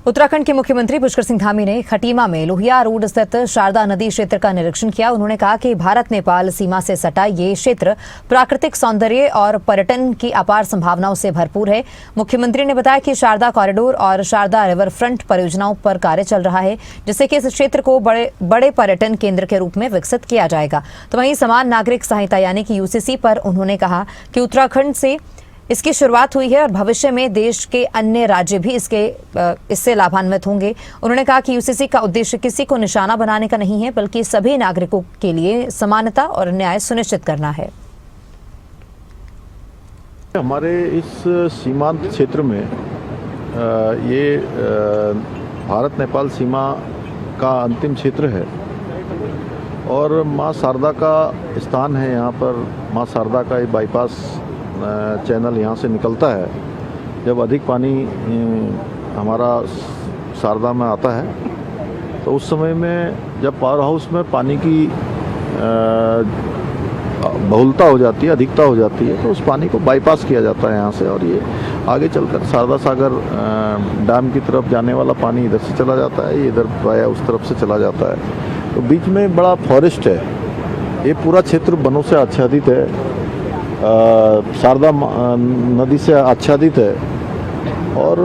उत्तराखंड के मुख्यमंत्री पुष्कर सिंह धामी ने खटीमा में लोहिया रोड स्थित शारदा नदी क्षेत्र का निरीक्षण किया। उन्होंने कहा कि भारत नेपाल सीमा से सटा ये क्षेत्र प्राकृतिक सौंदर्य और पर्यटन की अपार संभावनाओं से भरपूर है। मुख्यमंत्री ने बताया कि शारदा कॉरिडोर और शारदा रिवर फ्रंट परियोजनाओं पर कार्य चल रहा है, जिससे कि इस क्षेत्र को बड़े पर्यटन केंद्र के रूप में विकसित किया जाएगा। तो वहीं समान नागरिक संहिता यानी कि यूसीसी पर उन्होंने कहा कि उत्तराखंड से इसकी शुरुआत हुई है और भविष्य में देश के अन्य राज्य भी इससे लाभान्वित होंगे। उन्होंने कहा कि यूसीसी का उद्देश्य किसी को निशाना बनाने का नहीं है, बल्कि सभी नागरिकों के लिए समानता और न्याय सुनिश्चित करना है। हमारे इस सीमांत क्षेत्र में ये भारत नेपाल सीमा का अंतिम क्षेत्र है और माँ शारदा का स्थान है। यहाँ पर माँ शारदा का एक बाईपास चैनल यहाँ से निकलता है। जब अधिक पानी हमारा शारदा में आता है तो उस समय में जब पावर हाउस में पानी की बहुलता हो जाती है, अधिकता हो जाती है, तो उस पानी को बाईपास किया जाता है यहाँ से और ये आगे चलकर शारदा सागर डैम की तरफ जाने वाला पानी इधर से चला जाता है, ये इधर वाया उस तरफ से चला जाता है। तो बीच में बड़ा फॉरेस्ट है, ये पूरा क्षेत्र वनों से आच्छादित है, शारदा नदी से आच्छादित है और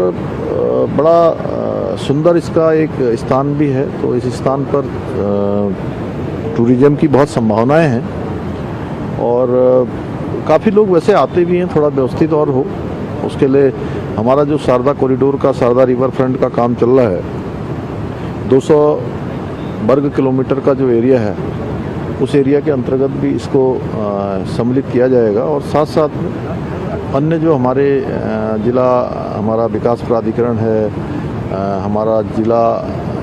बड़ा सुंदर इसका एक स्थान भी है। तो इस स्थान पर टूरिज्म की बहुत संभावनाएं हैं और काफ़ी लोग वैसे आते भी हैं, थोड़ा व्यवस्थित और हो उसके लिए हमारा जो शारदा कॉरिडोर का शारदा रिवर फ्रंट का काम चल रहा है। 200 वर्ग किलोमीटर का जो एरिया है उस एरिया के अंतर्गत भी इसको सम्मिलित किया जाएगा और साथ साथ में अन्य जो हमारे जिला हमारा विकास प्राधिकरण है, हमारा जिला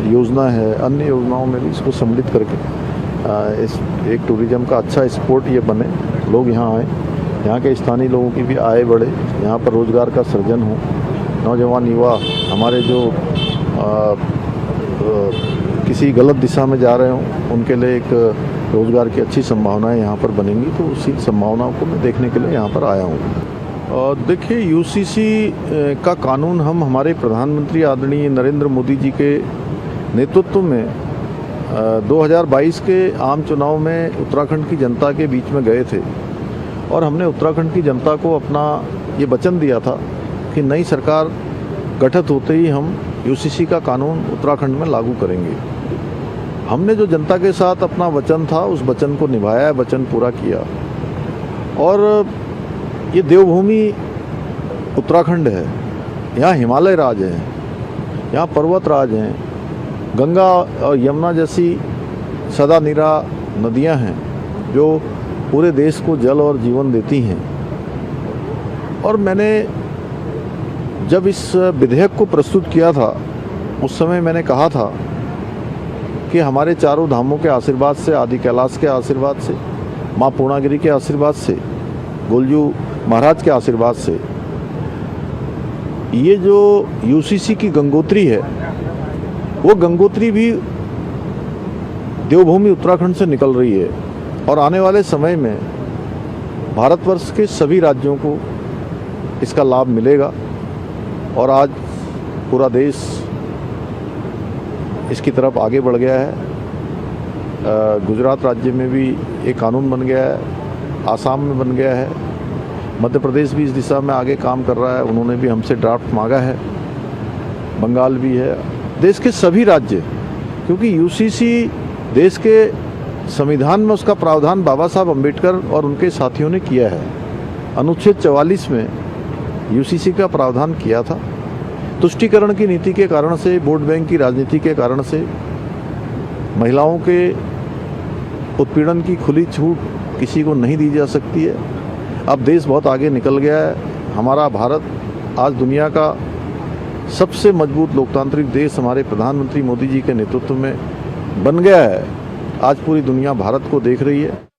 योजना है, अन्य योजनाओं में भी इसको सम्मिलित करके इस एक टूरिज्म का अच्छा स्पॉट ये बने, लोग यहाँ आए, यहाँ के स्थानीय लोगों की भी आय बढ़े, यहाँ पर रोज़गार का सृजन हो, नौजवान युवा हमारे जो किसी गलत दिशा में जा रहे हों उनके लिए एक रोज़गार की अच्छी संभावनाएं यहाँ पर बनेंगी। तो उसी संभावनाओं को मैं देखने के लिए यहाँ पर आया हूँ। और देखिए, यूसीसी का कानून हम हमारे प्रधानमंत्री आदरणीय नरेंद्र मोदी जी के नेतृत्व में 2022 के आम चुनाव में उत्तराखंड की जनता के बीच में गए थे और हमने उत्तराखंड की जनता को अपना ये वचन दिया था कि नई सरकार गठित होते ही हम यूसीसी का कानून उत्तराखंड में लागू करेंगे। हमने जो जनता के साथ अपना वचन था उस वचन को निभाया, वचन पूरा किया और ये देवभूमि उत्तराखंड है। यहाँ हिमालय राज है, यहाँ पर्वत राज हैं, गंगा और यमुना जैसी सदा निरा नदियाँ हैं जो पूरे देश को जल और जीवन देती हैं। और मैंने जब इस विधेयक को प्रस्तुत किया था उस समय मैंने कहा था कि हमारे चारों धामों के आशीर्वाद से, आदि कैलाश के आशीर्वाद से, माँ पूर्णागिरी के आशीर्वाद से, गोलजू महाराज के आशीर्वाद से ये जो यूसीसी की गंगोत्री है वो गंगोत्री भी देवभूमि उत्तराखंड से निकल रही है और आने वाले समय में भारतवर्ष के सभी राज्यों को इसका लाभ मिलेगा और आज पूरा देश इसकी तरफ आगे बढ़ गया है। गुजरात राज्य में भी एक कानून बन गया है, आसाम में बन गया है, मध्य प्रदेश भी इस दिशा में आगे काम कर रहा है, उन्होंने भी हमसे ड्राफ्ट मांगा है, बंगाल भी है, देश के सभी राज्य, क्योंकि यूसीसी देश के संविधान में उसका प्रावधान बाबा साहब अम्बेडकर और उनके साथियों ने किया है। अनुच्छेद 44 में यूसीसी का प्रावधान किया था। तुष्टीकरण की नीति के कारण से, वोट बैंक की राजनीति के कारण से महिलाओं के उत्पीड़न की खुली छूट किसी को नहीं दी जा सकती है। अब देश बहुत आगे निकल गया है। हमारा भारत आज दुनिया का सबसे मजबूत लोकतांत्रिक देश हमारे प्रधानमंत्री मोदी जी के नेतृत्व में बन गया है। आज पूरी दुनिया भारत को देख रही है।